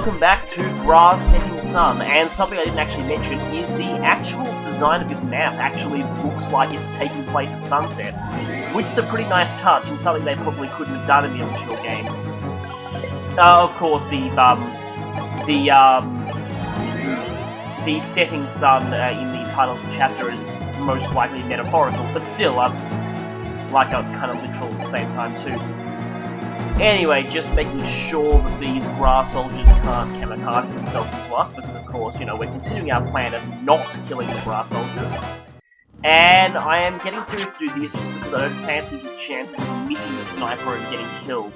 welcome back to Gra's Setting Sun, and something I didn't actually mention is the actual design of this map actually looks like it's taking place at sunset, which is a pretty nice touch and something they probably couldn't have done in the original game. Of course, the setting sun in the title of the chapter is most likely metaphorical, but still, like how it's kind of literal at the same time too. Anyway, just making sure that these Gra soldiers can't kamikaze themselves into us, because of course, you know, we're continuing our plan of not killing the Gra soldiers. And I am getting serious to do this just because I don't fancy his chances of missing the sniper and getting killed.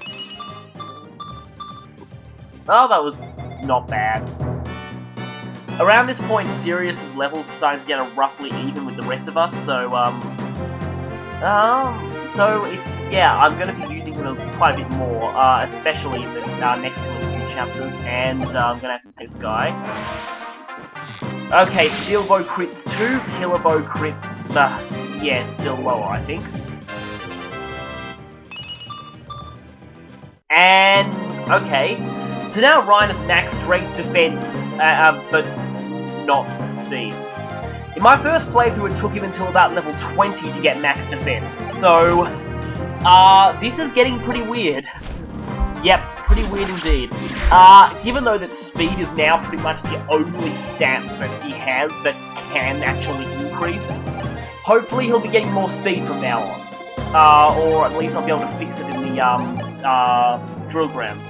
Oh, that was not bad. Around this point, Sirius's level is starting to get roughly even with the rest of us, so it's, yeah, I'm going to be using him quite a bit more, especially in the next coming few chapters, and I'm going to have to take this guy. Okay, Steel Bow crits 2, Killer Bow crits, yeah, still lower, I think. And, okay, so now Ryan has max strength defense, but not speed. In my first playthrough, it took him until about level 20 to get max defense, so this is getting pretty weird. Yep, pretty weird indeed. Given though that speed is now pretty much the only stat that he has that can actually increase, hopefully he'll be getting more speed from now on. Or at least I'll be able to fix it in the drill grounds.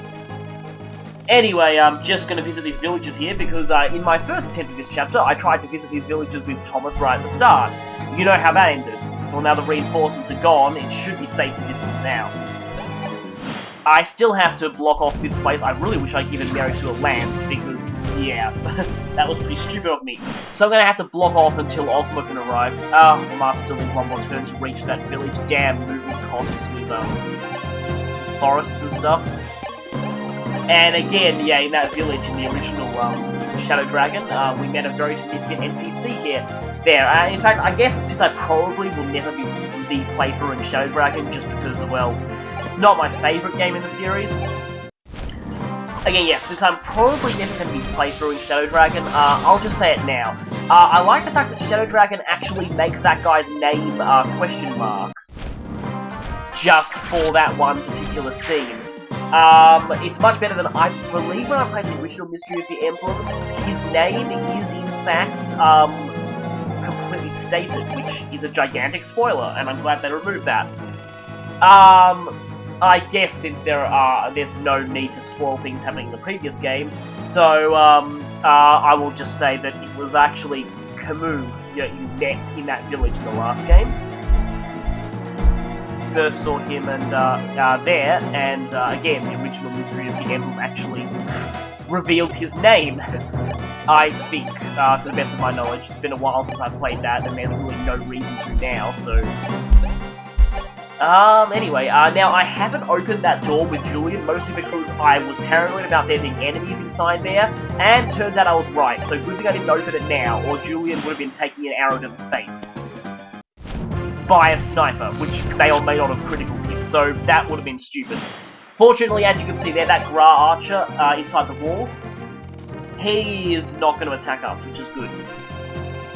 Anyway, I'm just going to visit these villages here because in my first attempt at this chapter, I tried to visit these villages with Thomas right at the start. You know how that ended. Well, now the reinforcements are gone, it should be safe to visit them now. I still have to block off this place. I really wish I'd given Marisu a lance because, yeah, that was pretty stupid of me. So I'm going to have to block off until Ultima can arrive. Marth still needs one more turn to reach that village. Damn movement costs with forests and stuff. And again, yeah, in that village in the original Shadow Dragon, we met a very significant NPC here. In fact, I guess since I probably will never be the playthrough in Shadow Dragon, just because, well, it's not my favourite game in the series. Again, yeah, since I'm probably never going to be playthrough in Shadow Dragon, I'll just say it now. I like the fact that Shadow Dragon actually makes that guy's name question marks, just for that one particular scene. It's much better than I believe when I played the original Mystery of the Emblem. His name is in fact completely stated, which is a gigantic spoiler, and I'm glad they removed that. I guess since there's no need to spoil things happening in the previous game, so I will just say that it was actually Camus that you met in that village in the last game. First saw him and there, and again, the original Mystery of the Emblem actually revealed his name. I think, to the best of my knowledge. It's been a while since I played that, and there's really no reason to now, so... anyway, now I haven't opened that door with Julian, mostly because I was paranoid about there being enemies inside there, and turns out I was right, so good thing I didn't open it now, or Julian would have been taking an arrow to the face by a sniper, which may or may not have critical him, so that would have been stupid. Fortunately, as you can see there, that Gra archer inside the walls, he is not going to attack us, which is good.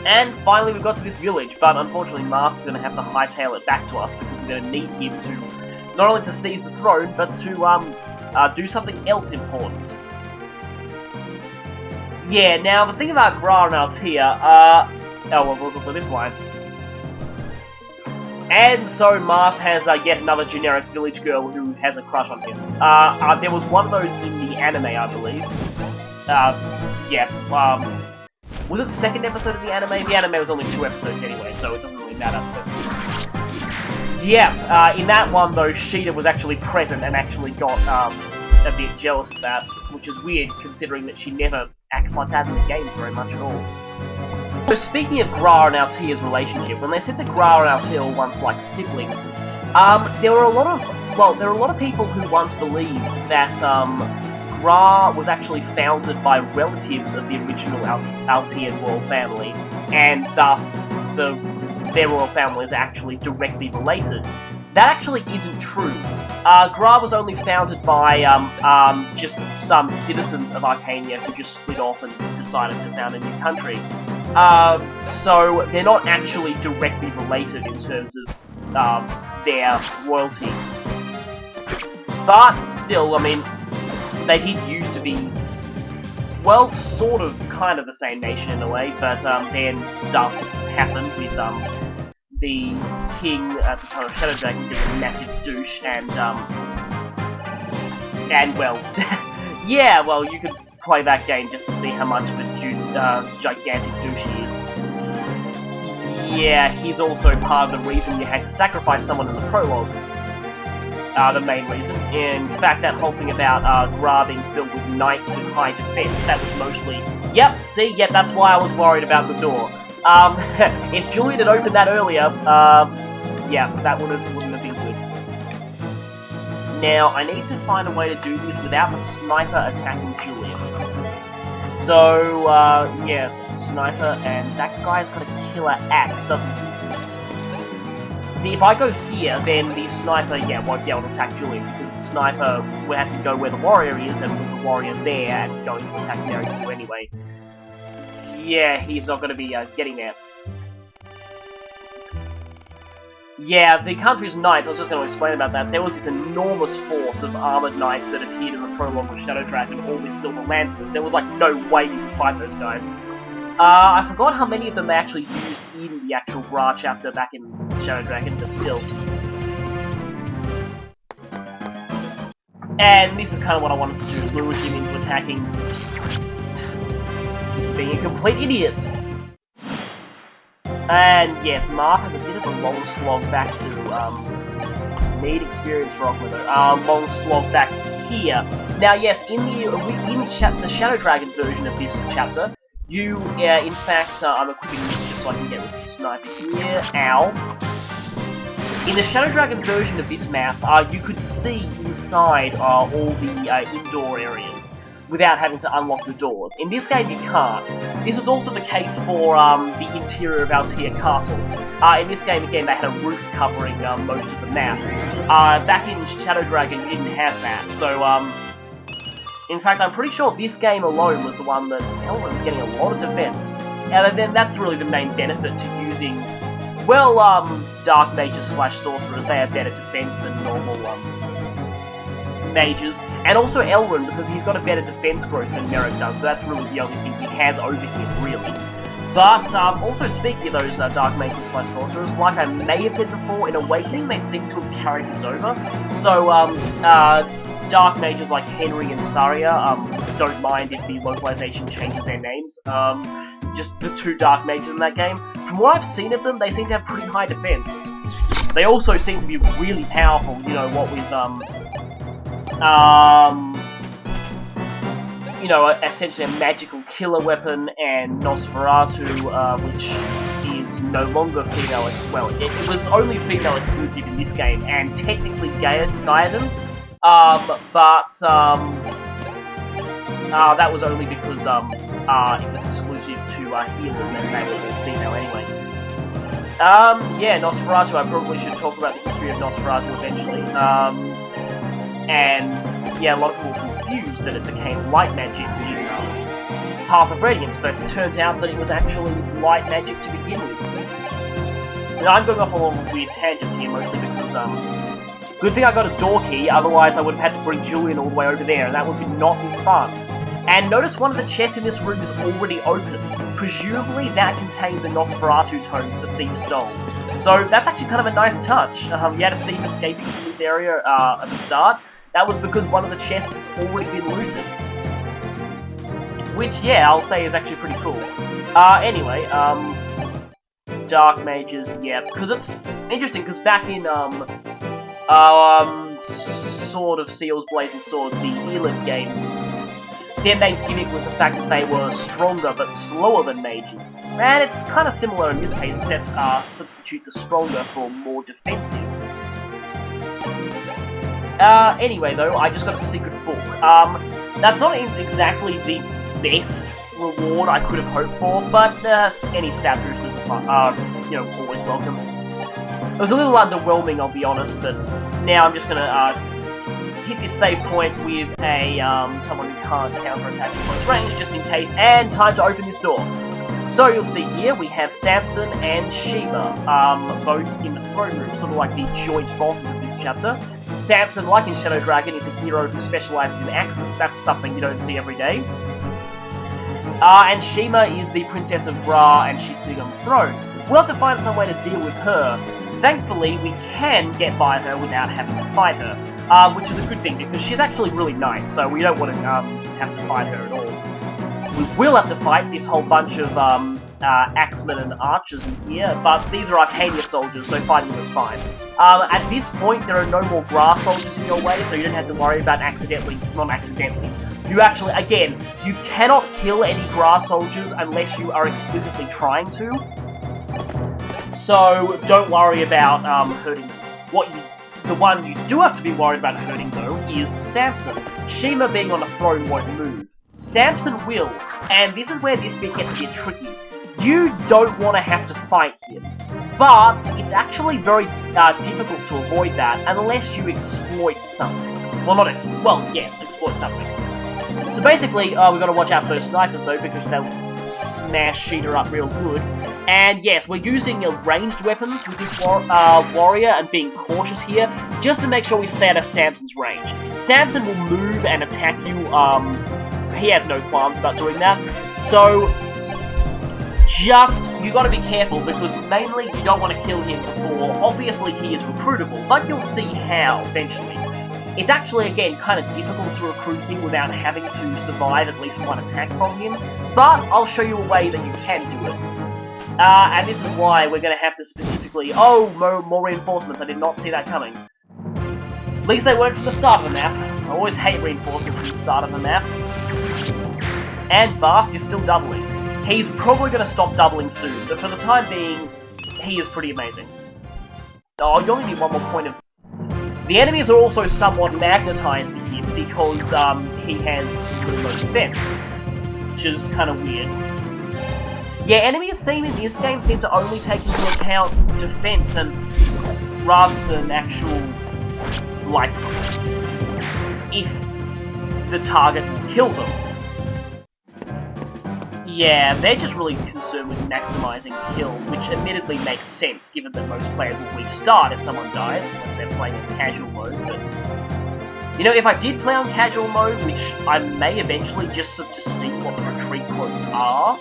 And finally we got to this village, but unfortunately Marth's going to have to hightail it back to us because we're going to need him to, not only to seize the throne, but to do something else important. Yeah, now the thing about Gra and Altea, oh well, there's also this line. And so Marth has yet another generic village girl who has a crush on him. There was one of those in the anime, I believe. Was it the second episode of the anime? The anime was only 2 episodes anyway, so it doesn't really matter. But yeah, in that one though, Sheeta was actually present and actually got a bit jealous of that, which is weird considering that she never acts like that in the game very much at all. So speaking of Gra and Altea's relationship, when they said that Gra and Altea were once like siblings, there were a lot of people who once believed that Gra was actually founded by relatives of the original Altean royal family, and thus their royal family is actually directly related. That actually isn't true. Gra was only founded by just some citizens of Arcania who just split off and decided to found a new country. So they're not actually directly related in terms of their royalty. But still, I mean, they did used to be, well, sort of, kind of the same nation in a way, but then stuff happened with the king at the time of Shadow Dragon did a massive douche, and well, yeah, well, you could play that game just to see how much of a gigantic douche he is. Yeah, he's also part of the reason you had to sacrifice someone in the prologue. The main reason. In fact, that whole thing about Gra being filled with knights with high defense, that was mostly... Yep, see, yep, that's why I was worried about the door. If Julian had opened that earlier, yeah, that wouldn't have been good. Now, I need to find a way to do this without the sniper attacking Julian. So, yes, sniper, and that guy's got a killer axe, doesn't he? See, if I go here, then the sniper, yeah, won't be able to attack Julian, because the sniper will have to go where the warrior is, and with the warrior there, and going to attack Mary Sue anyway. Yeah, he's not going to be getting there. Yeah, the country's knights, I was just going to explain about that. There was this enormous force of armoured knights that appeared in the prologue of Shadow Dragon, all with silver lances. There was like no way you could fight those guys. I forgot how many of them they actually used in the actual Gra chapter back in Shadow Dragon, but still. And this is kind of what I wanted to do, lure him into attacking. He's being a complete idiot. And yes, Marth has a bit of a long slog back to need experience for Ogma. Long slog back here. Now, yes, in the Shadow Dragon version of this chapter, you, in fact, I'm equipping this just so I can get with the sniper here. Ow. In the Shadow Dragon version of this map, you could see inside all the indoor areas without having to unlock the doors. In this game, you can't. This is also the case for the interior of Altea Castle. In this game, again, they had a roof covering most of the map. Back in Shadow Dragon, you didn't have that, so in fact, I'm pretty sure this game alone was the one that Elrond was getting a lot of defense. And then that's really the main benefit to using, well, Dark Mages / Sorcerers. They have better defense than normal mages. And also Elrond, because he's got a better defense growth than Merrick does, so that's really the only thing he has over him, really. But, also speaking of those Dark Mages / Sorcerers, like I may have said before, in Awakening, they seem to have carried this over. So, Dark Mages like Henry and Saria, don't mind if the localization changes their names. Just the two Dark Mages in that game. From what I've seen of them, they seem to have pretty high defense. They also seem to be really powerful, you know, what with, you know, essentially a magical killer weapon, and Nosferatu, which is no longer female, well, it was only female exclusive in this game, and technically Gaiden, but that was only because, it was exclusive to, healers, and they were all female anyway. Yeah, Nosferatu, I probably should talk about the history of Nosferatu eventually, and, yeah, a lot of people were confused that it became light magic in, Path of Radiance, but it turns out that it was actually light magic to begin with. And I'm going off along weird tangents here, mostly because, good thing I got a door key, otherwise I would have had to bring Julian all the way over there, and that would not be fun. And notice one of the chests in this room is already open. Presumably that contained the Nosferatu tomes the thief stole. So that's actually kind of a nice touch. You had a thief escaping from this area at the start. That was because one of the chests has already been looted. Which, yeah, I'll say is actually pretty cool. Anyway, Dark Mages, yeah, because it's interesting, because back in, Sword of Seals, Blazing Swords, the Elim games, their main gimmick was the fact that they were stronger but slower than mages. And it's kind of similar in this case, except substitute the stronger for more defensive. Anyway though, I just got a secret book. That's not exactly the best reward I could have hoped for, but any stat boosters are, you know, always welcome. It was a little underwhelming, I'll be honest, but now I'm just gonna hit this save point with a someone who can't counterattack at close range, just in case, and time to open this door. So you'll see here we have Samson and Shima, both in the throne room, sort of like the joint bosses of this chapter. Samson, like in Shadow Dragon, is a hero who specialises in axes. That's something you don't see every day. And Shima is the Princess of Gra, and she's sitting on the throne. We'll have to find some way to deal with her. Thankfully, we can get by her without having to fight her, which is a good thing, because she's actually really nice, so we don't want to have to fight her at all. We will have to fight this whole bunch of axemen and archers in here, but these are Arcadia soldiers, so fighting them is fine. At this point, there are no more Gra soldiers in your way, so you don't have to worry about not accidentally. You actually, again, you cannot kill any Gra soldiers unless you are explicitly trying to. So, don't worry about hurting them. The one you do have to be worried about hurting, though, is Samson. Shima being on a throne won't move. Samson will, and this is where this bit gets a bit tricky. You don't want to have to fight him, but it's actually very difficult to avoid that unless you exploit something. Well, yes, exploit something. So basically, we've got to watch out for those snipers though, because they'll smash Sheeta up real good. And yes, we're using ranged weapons with this warrior and being cautious here, just to make sure we stay out of Samson's range. Samson will move and attack you, he has no qualms about doing that, so you gotta be careful, because mainly you don't want to kill him before, obviously he is recruitable, but you'll see how eventually. It's actually, again, kind of difficult to recruit him without having to survive at least one attack from him, but I'll show you a way that you can do it. And this is why we're going to have to specifically... Oh, more reinforcements, I did not see that coming. At least they weren't from the start of the map. I always hate reinforcements from the start of the map. And Vast is still doubling. He's probably going to stop doubling soon, but for the time being, he is pretty amazing. Oh, you only need one more point of... The enemies are also somewhat magnetized to him because he has really low defense, which is kind of weird. Yeah, enemies seen in this game seem to only take into account defense and rather than actual, like, if the target will kill them. Yeah, they're just really concerned with maximizing kills, which admittedly makes sense, given that most players will restart if someone dies, unless they're playing in casual mode, but... You know, if I did play on casual mode, which I may eventually just to see what the retreat quotes are,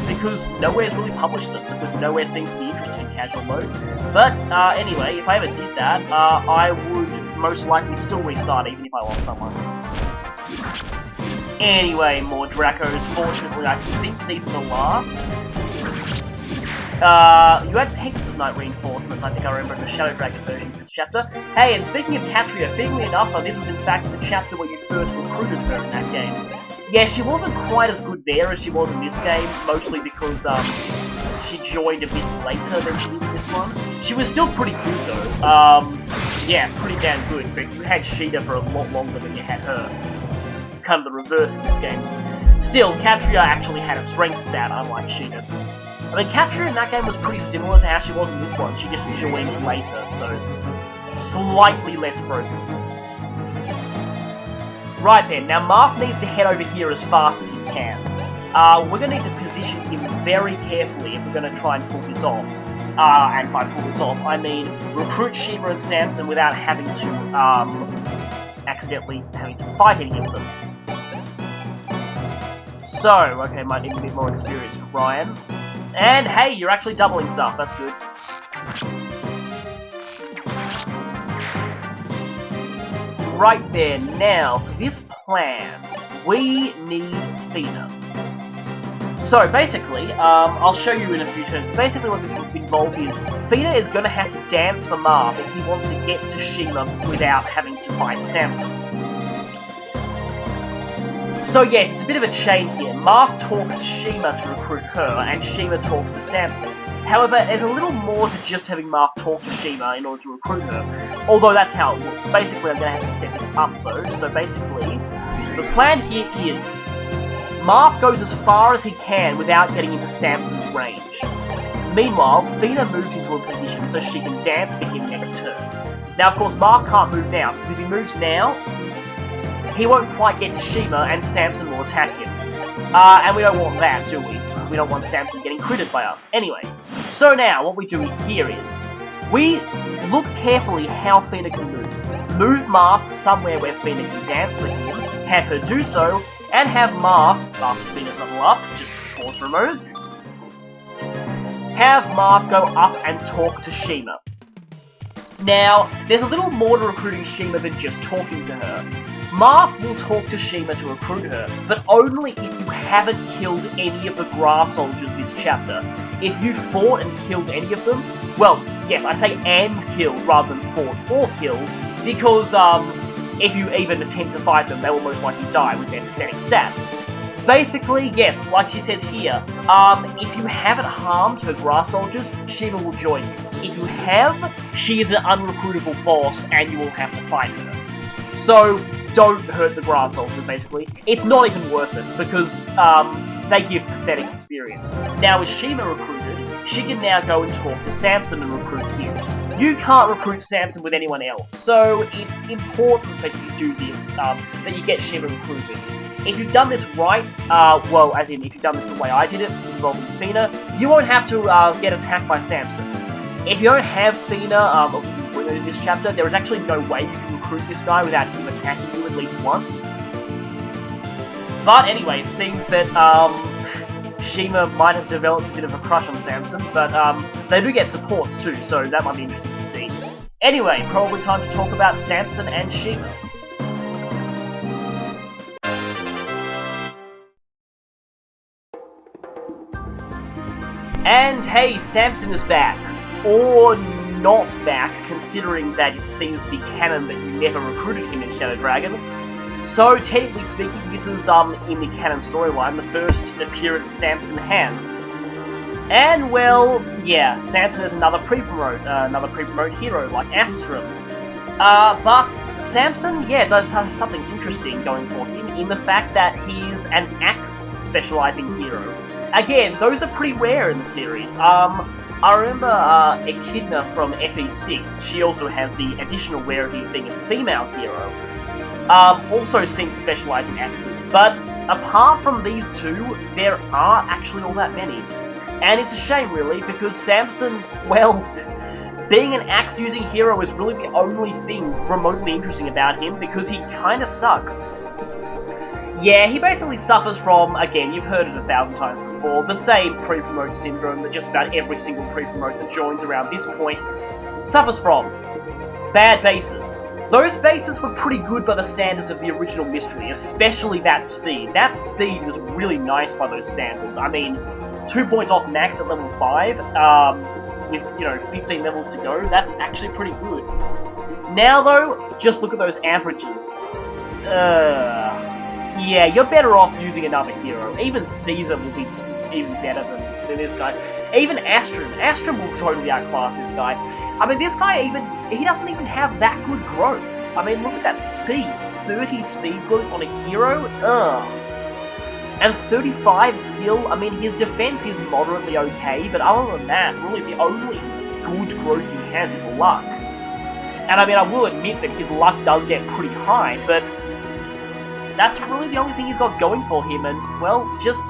because nowhere's really published them, because nowhere seems to be interested in casual mode. But, anyway, if I ever did that, I would most likely still restart even if I lost someone. Anyway, more Dracos. Fortunately, I think these are the last. You had Pegasus Knight reinforcements, I think I remember in the Shadow Dragon version of this chapter. Hey, and speaking of Catria, fittingly enough, this was in fact the chapter where you first recruited her in that game. Yeah, she wasn't quite as good there as she was in this game, mostly because, she joined a bit later than she did in this one. She was still pretty good though. Yeah, pretty damn good, but you had Sheeta for a lot longer than you had her. Kind of the reverse in this game. Still, Catria actually had a strength stat, unlike Sheeta. I mean, Catria in that game was pretty similar to how she was in this one, she just joined later, so slightly less broken. Right then, now Marth needs to head over here as fast as he can. We're going to need to position him very carefully if we're going to try and pull this off. And by pull this off, I mean recruit Shima and Samson without having to, accidentally having to fight any of them. So, okay, might need a bit more experience for Ryan. And hey, you're actually doubling stuff, that's good. Right there, now, for this plan, we need Theta. So, basically, I'll show you in a few turns. Basically what this involves is, Theta is going to have to dance for Marth if he wants to get to Shima without having to fight Samson. So yeah, it's a bit of a chain here. Marth talks to Shima to recruit her, and Shima talks to Samson. However, there's a little more to just having Marth talk to Shima in order to recruit her. Although that's how it looks. Basically, I'm going to have to set this up though. So basically, the plan here is, Marth goes as far as he can without getting into Samson's range. Meanwhile, Fina moves into a position so she can dance for him next turn. Now, of course, Marth can't move now, because if he moves now, he won't quite get to Shima, and Samson will attack him. And we don't want that, do we? We don't want Samson getting critted by us. Anyway, so now, what we do here is, we look carefully how Fina can move. Move Marth somewhere where Fina can dance with him, have her do so, and have Marth, after Fina's level up, just pause for a moment, have Marth go up and talk to Shima. Now, there's a little more to recruiting Shima than just talking to her. Marth will talk to Shima to recruit her, but only if you haven't killed any of the grass soldiers this chapter. If you fought and killed any of them, well, yes, I say and killed rather than fought or killed, because, if you even attempt to fight them, they will most likely die with their pathetic stats. Basically, yes, like she says here, if you haven't harmed her grass soldiers, Shima will join you. If you have, she is an unrecruitable boss, and you will have to fight her. So, don't hurt the grass soldiers, basically. It's not even worth it, because, they give pathetic experience. Now, with Shima recruited, she can now go and talk to Samson and recruit him. You can't recruit Samson with anyone else, so it's important that you do this, that you get Shima recruited. If you've done this right, well, as in, if you've done this the way I did it, involving Fina, you won't have to, get attacked by Samson. If you don't have Fina, in this chapter, there is actually no way you can recruit this guy without him attacking you at least once. But anyway, it seems that, Shima might have developed a bit of a crush on Samson, but, they do get supports too, so that might be interesting to see. Anyway, probably time to talk about Samson and Shima. And hey, Samson is back. Or not back, considering that it seems to be canon that you never recruited him in Shadow Dragon. So, technically speaking, this is, in the canon storyline, the first appearance Samson has. And, well, yeah, Samson is another pre-promote hero, like Astrum. But Samson, yeah, does have something interesting going for him, in the fact that he's an axe-specializing hero. Again, those are pretty rare in the series. I remember Echidna from FE6, she also has the additional rarity of being a female hero. Also seems to specialize in axes, but apart from these two, there aren't actually all that many. And it's a shame, really, because Samson, well, being an axe-using hero is really the only thing remotely interesting about him, because he kinda sucks. Yeah, he basically suffers from, again, you've heard it 1,000 times before, the same pre-promote syndrome that just about every single pre-promote that joins around this point suffers from. Bad bases. Those bases were pretty good by the standards of the original Mystery, especially that speed. That speed was really nice by those standards. I mean, 2 points off max at level 5, with, 15 levels to go, that's actually pretty good. Now though, just look at those averages. Yeah, you're better off using another hero. Even Caesar will be even better than this guy. Even Astrum. Astrum will totally outclass this guy. I mean, this guy he doesn't even have that good growth. I mean, look at that speed. 30 speed growth on a hero? Ugh. And 35 skill, I mean, his defense is moderately okay, but other than that, really the only good growth he has is luck. And I mean, I will admit that his luck does get pretty high, but that's really the only thing he's got going for him, and, well, just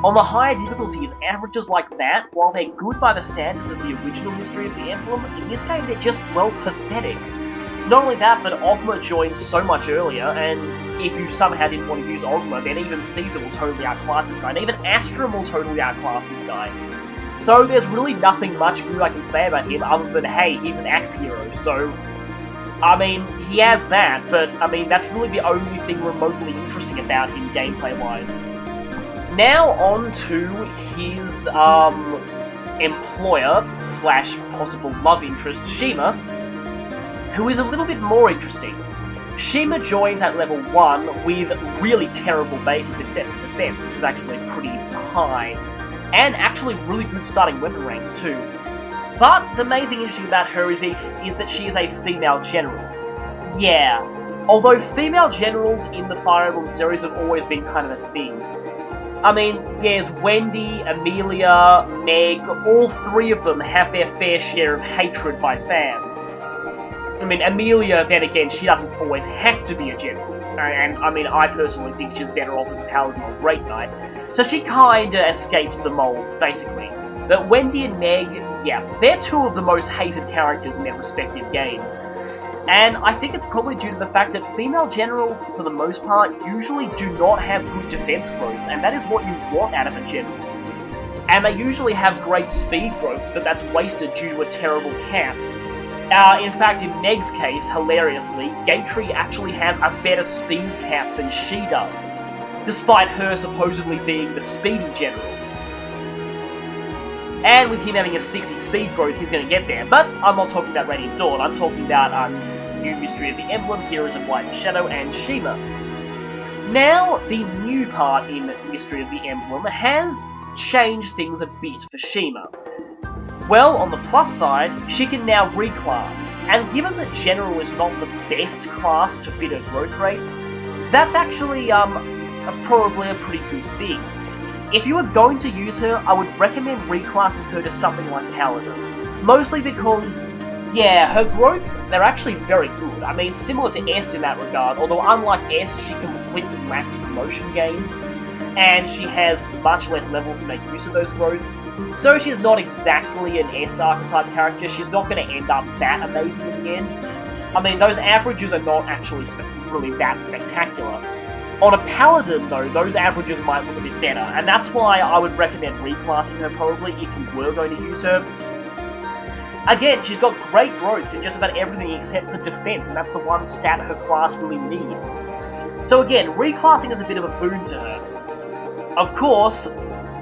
on the higher difficulties, averages like that, while they're good by the standards of the original Mystery of the Emblem, in this game they're just, well, pathetic. Not only that, but Ogma joins so much earlier, and if you somehow didn't want to use Ogma, then even Caesar will totally outclass this guy, and even Astrum will totally outclass this guy. So there's really nothing much good I can say about him, other than, hey, he's an axe hero, so I mean, he has that, but, I mean, that's really the only thing remotely interesting about him gameplay-wise. Now on to his, employer/possible love interest, Shima, who is a little bit more interesting. Shima joins at level 1 with really terrible bases except for defense, which is actually pretty high, and actually really good starting weapon ranks too. But the main thing interesting about her is that she is a female general. Yeah, although female generals in the Fire Emblem series have always been kind of a thing. I mean, there's Wendy, Amelia, Meg, all three of them have their fair share of hatred by fans. I mean, Amelia, then again, she doesn't always have to be a general. And, I mean, I personally think she's better off as a paladin on Great Knight. So she kinda escapes the mold, basically. But Wendy and Meg, yeah, they're two of the most hated characters in their respective games. And I think it's probably due to the fact that female generals, for the most part, usually do not have good defense growths, and that is what you want out of a general. And they usually have great speed growths, but that's wasted due to a terrible cap. In fact, in Meg's case, hilariously, Gatry actually has a better speed cap than she does, despite her supposedly being the speedy general. And with him having a 60 speed growth, he's going to get there. But I'm not talking about Radiant Dawn, I'm talking about new Mystery of the Emblem, Heroes of Light and Shadow, and Shima. Now, the new part in Mystery of the Emblem has changed things a bit for Shima. Well, on the plus side, she can now reclass, and given that General is not the best class to fit her growth rates, that's actually probably a pretty good thing. If you are going to use her, I would recommend reclassing her to something like Paladin. Mostly because, yeah, her growths, they're actually very good. I mean, similar to Est in that regard, although unlike Est, she completely lacks promotion gains, and she has much less levels to make use of those growths. So she's not exactly an Est archetype character, she's not going to end up that amazing in the end. I mean, those averages are not actually really that spectacular. On a Paladin, though, those averages might look a bit better, and that's why I would recommend reclassing her probably if you were going to use her. Again, she's got great growth in just about everything except for defense, and that's the one stat her class really needs. So again, reclassing is a bit of a boon to her. Of course,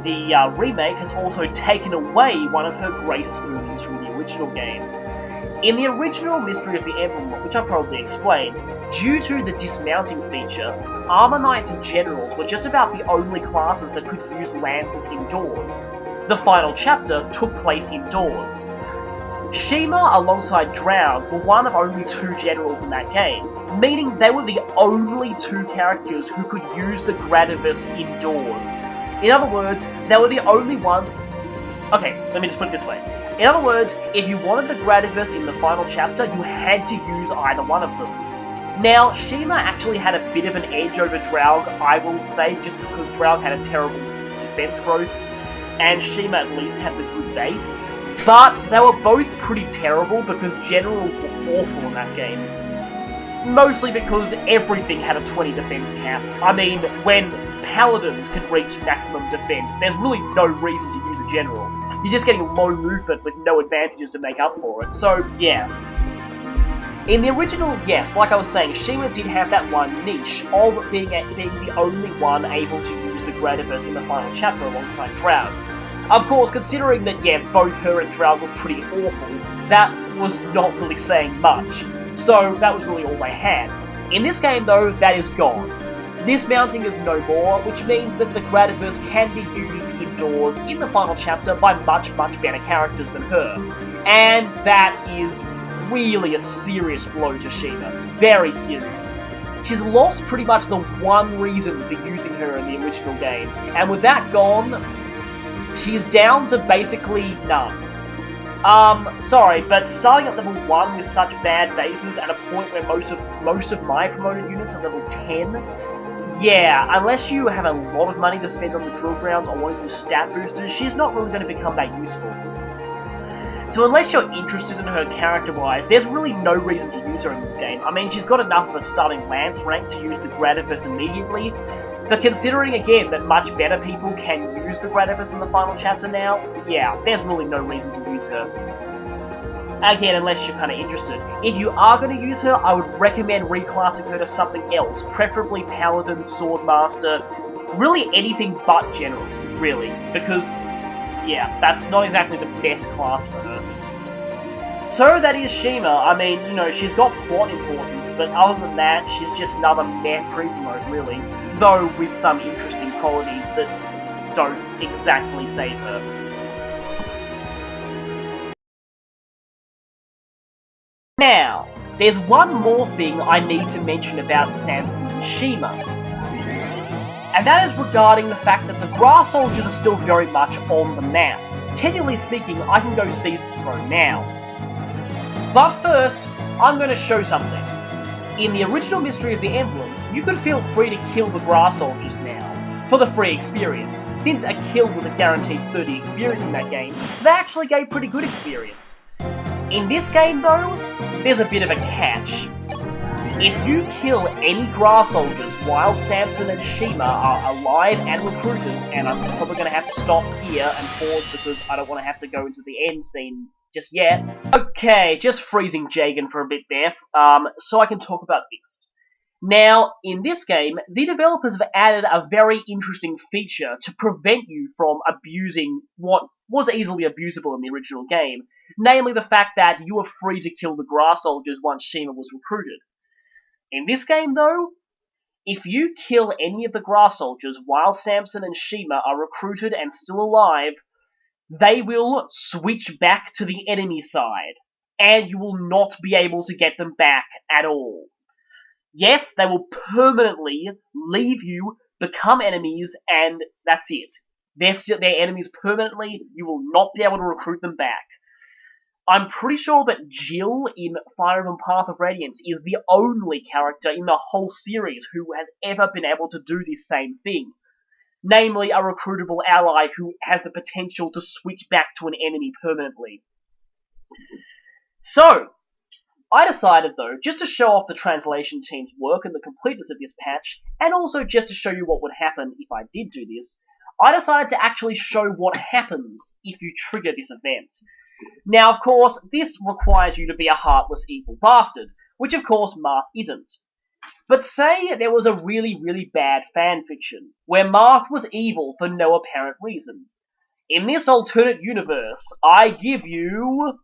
the remake has also taken away one of her greatest boons from the original game. In the original Mystery of the Emblem, which I probably explained, due to the dismounting feature, Armor Knights and Generals were just about the only classes that could use lances indoors. The final chapter took place indoors. Shima alongside Drow were one of only two generals in that game, meaning they were the only two characters who could use the Gradivis indoors. In other words, they were the only ones... Okay, let me just put it this way. In other words, if you wanted the Gradivis in the final chapter, you had to use either one of them. Now, Shima actually had a bit of an edge over Draug, I will say, just because Draug had a terrible defense growth, and Shima at least had the good base. But they were both pretty terrible because generals were awful in that game. Mostly because everything had a 20 defense cap. I mean, when paladins can reach maximum defense, there's really no reason to use a general. You're just getting low movement with no advantages to make up for it, so yeah. In the original, yes, like I was saying, Shima did have that one niche of being the only one able to use the Gradivis in the final chapter alongside Droug. Of course, considering that, yes, both her and Droug were pretty awful, that was not really saying much. So, that was really all they had. In this game, though, that is gone. Dismounting is no more, which means that the Gradivis can be used indoors in the final chapter by much, much better characters than her. And that is really a serious blow to Shima. Very serious. She's lost pretty much the one reason for using her in the original game, and with that gone, she's down to basically none. Sorry, but starting at level 1 with such bad bases at a point where most of my promoted units are level 10, yeah, unless you have a lot of money to spend on the drill grounds or one of the stat boosters, she's not really going to become that useful. So unless you're interested in her character-wise, there's really no reason to use her in this game. I mean, she's got enough of a starting lance rank to use the Gradivis immediately, but considering again that much better people can use the Gradivis in the final chapter now, yeah, there's really no reason to use her. Again, unless you're kind of interested. If you are going to use her, I would recommend reclassing her to something else, preferably Paladin, Swordmaster, really anything but General, really, because, yeah, that's not exactly the best class for her. So that is Shima. I mean, you know, she's got plot importance, but other than that, she's just another meh pre-promote, really, though with some interesting qualities that don't exactly save her. Now, there's one more thing I need to mention about Samson and Shima. And that is regarding the fact that the grass soldiers are still very much on the map. Technically speaking, I can go seize the throne now. But first, I'm going to show something. In the original Mystery of the Emblem, you could feel free to kill the grass soldiers now, for the free experience. Since a kill was a guaranteed 30 experience in that game, they actually gave pretty good experience. In this game though, there's a bit of a catch. If you kill any grass soldiers while Samson and Shima are alive and recruited, and I'm probably going to have to stop here and pause because I don't want to have to go into the end scene just yet. Okay, just freezing Jagan for a bit there, so I can talk about this. Now, in this game, the developers have added a very interesting feature to prevent you from abusing what was easily abusable in the original game, namely the fact that you were free to kill the grass soldiers once Shima was recruited. In this game, though, if you kill any of the grass soldiers while Samson and Shima are recruited and still alive, they will switch back to the enemy side, and you will not be able to get them back at all. Yes, they will permanently leave you, become enemies, and that's it. They're enemies permanently, you will not be able to recruit them back. I'm pretty sure that Jill in Fire Emblem Path of Radiance is the only character in the whole series who has ever been able to do this same thing. Namely, a recruitable ally who has the potential to switch back to an enemy permanently. So, I decided though, just to show off the translation team's work and the completeness of this patch, and also just to show you what would happen if I did do this, I decided to actually show what happens if you trigger this event. Now, of course, this requires you to be a heartless evil bastard, which of course Marth isn't. But say there was a really, really bad fanfiction, where Marth was evil for no apparent reason. In this alternate universe, I give you...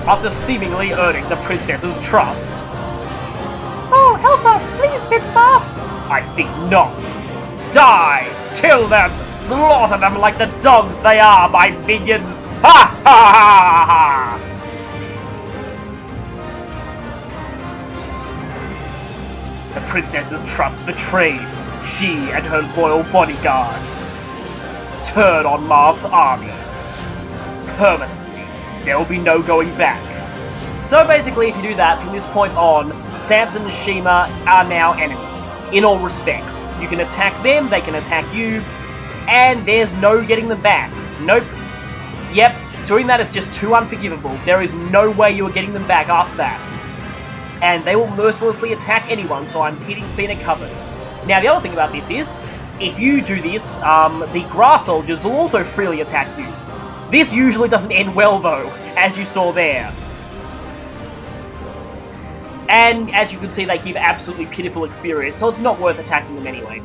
After seemingly earning the princess's trust. Oh, help us, please, Fitzpath! I think not. Die! Kill them! Slaughter them like the dogs they are, my minions! Ha ha ha ha! The princess's trust betrayed. She and her loyal bodyguard turn on Marth's army. Permanently. There will be no going back. So basically, if you do that, from this point on, Samson and Shima are now enemies, in all respects. You can attack them, they can attack you, and there's no getting them back. Nope. Yep, doing that is just too unforgivable. There is no way you are getting them back after that. And they will mercilessly attack anyone, so I'm keeping Fina covered. Now, the other thing about this is, if you do this, the grass soldiers will also freely attack you. This usually doesn't end well, though, as you saw there. And, as you can see, they give absolutely pitiful experience, so it's not worth attacking them anyway.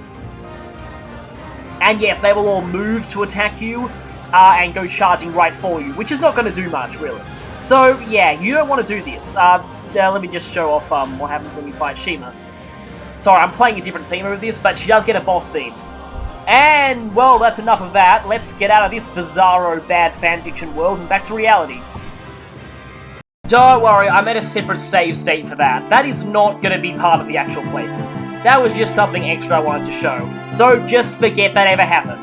And yes, they will all move to attack you, and go charging right for you, which is not going to do much, really. So, yeah, you don't want to do this. Let me just show off what happens when you fight Shima. Sorry, I'm playing a different theme over this, but she does get a boss theme. And, well, that's enough of that. Let's get out of this bizarro bad fanfiction world and back to reality. Don't worry, I made a separate save state for that. That is not going to be part of the actual playthrough. That was just something extra I wanted to show. So just forget that ever happened.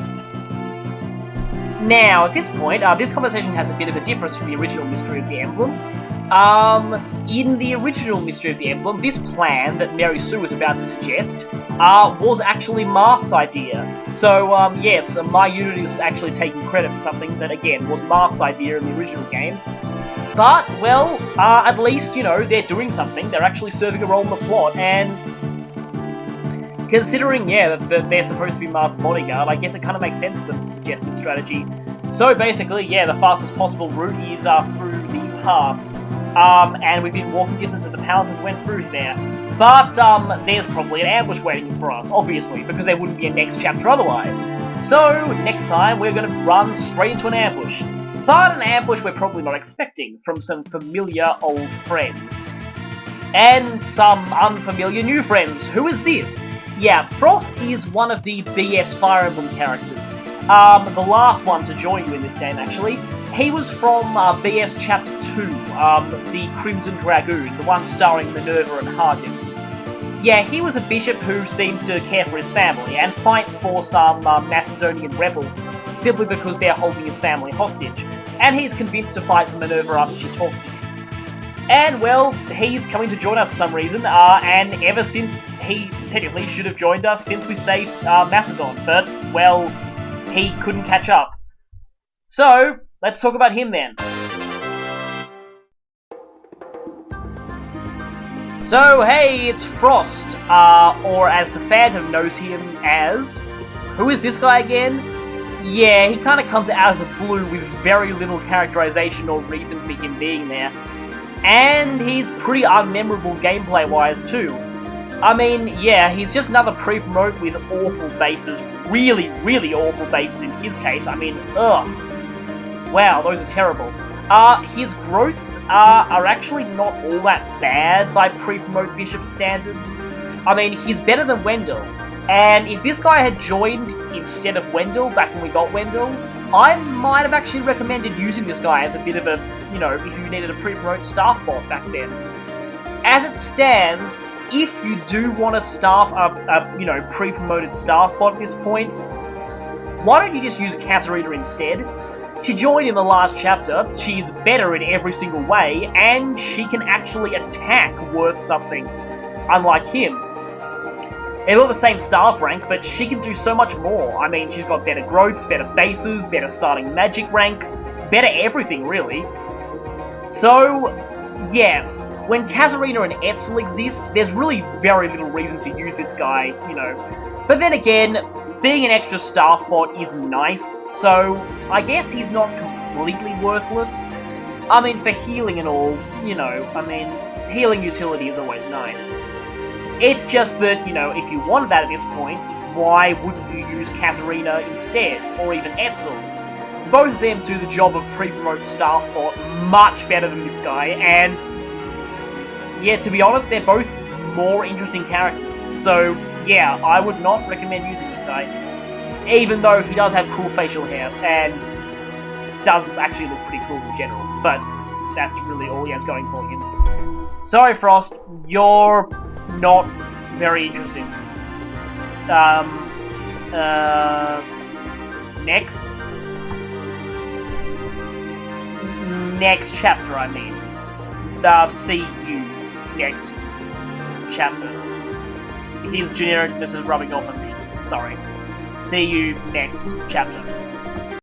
Now, at this point, this conversation has a bit of a difference from the original Mystery of the Emblem. In the original Mystery of the Emblem, this plan that Mary Sue was about to suggest, was actually Marth's idea. So, yes, my unit is actually taking credit for something that, again, was Marth's idea in the original game. But, well, at least, you know, they're doing something, they're actually serving a role in the plot, and considering, yeah, that they're supposed to be Marth's bodyguard, I guess it kind of makes sense for them to suggest this strategy. So basically, yeah, the fastest possible route is through the pass. And we've been walking distance of the palace and went through there. But, there's probably an ambush waiting for us, obviously, because there wouldn't be a next chapter otherwise. So, next time we're going to run straight into an ambush. But an ambush we're probably not expecting from some familiar old friends. And some unfamiliar new friends. Who is this? Yeah, Frost is one of the BS Fire Emblem characters. The last one to join you in this game, actually. He was from BS Chapter 2, the Crimson Dragoon, the one starring Minerva and Hardin. Yeah, he was a bishop who seems to care for his family, and fights for some Macedonian rebels, simply because they're holding his family hostage. And he's convinced to fight for Minerva after she talks to him. And, well, he's coming to join us for some reason, and ever since he technically should have joined us since we saved Macedon, but, well, he couldn't catch up. So, let's talk about him then. So, hey, it's Frost, or as the fandom knows him as... Who is this guy again? Yeah, he kind of comes out of the blue with very little characterization or reason for him being there. And he's pretty unmemorable gameplay-wise, too. I mean, yeah, he's just another pre-promote with awful bases. Really, really awful bases in his case. I mean, ugh. Wow, those are terrible. His growths are actually not all that bad by pre-promote Bishop standards. I mean, he's better than Wendell. And if this guy had joined instead of Wendell back when we got Wendell, I might have actually recommended using this guy as a bit of a, you know, if you needed a pre-promote staff bot back then. As it stands, if you do want to staff a you know, pre-promoted staff bot at this point, why don't you just use Katarina instead? She joined in the last chapter, she's better in every single way, and she can actually attack worth something, unlike him. They're all the same staff rank, but she can do so much more. I mean, she's got better growths, better bases, better starting magic rank, better everything, really. So, yes, when Katarina and Etzel exist, there's really very little reason to use this guy, you know. But then again, being an extra staff bot is nice, so I guess he's not completely worthless. I mean, for healing and all, you know, I mean, healing utility is always nice. It's just that, you know, if you wanted that at this point, why wouldn't you use Katarina instead, or even Etzel? Both of them do the job of pre-promote staff bot much better than this guy, and yeah, to be honest, they're both more interesting characters. So, yeah, I would not recommend using this guy, even though he does have cool facial hair, and does actually look pretty cool in general, but that's really all he has going for him. Sorry, Frost, you're not very interesting. Next? Next chapter, I mean. See you next chapter. His genericness is rubbing off on me. Sorry. See you next chapter.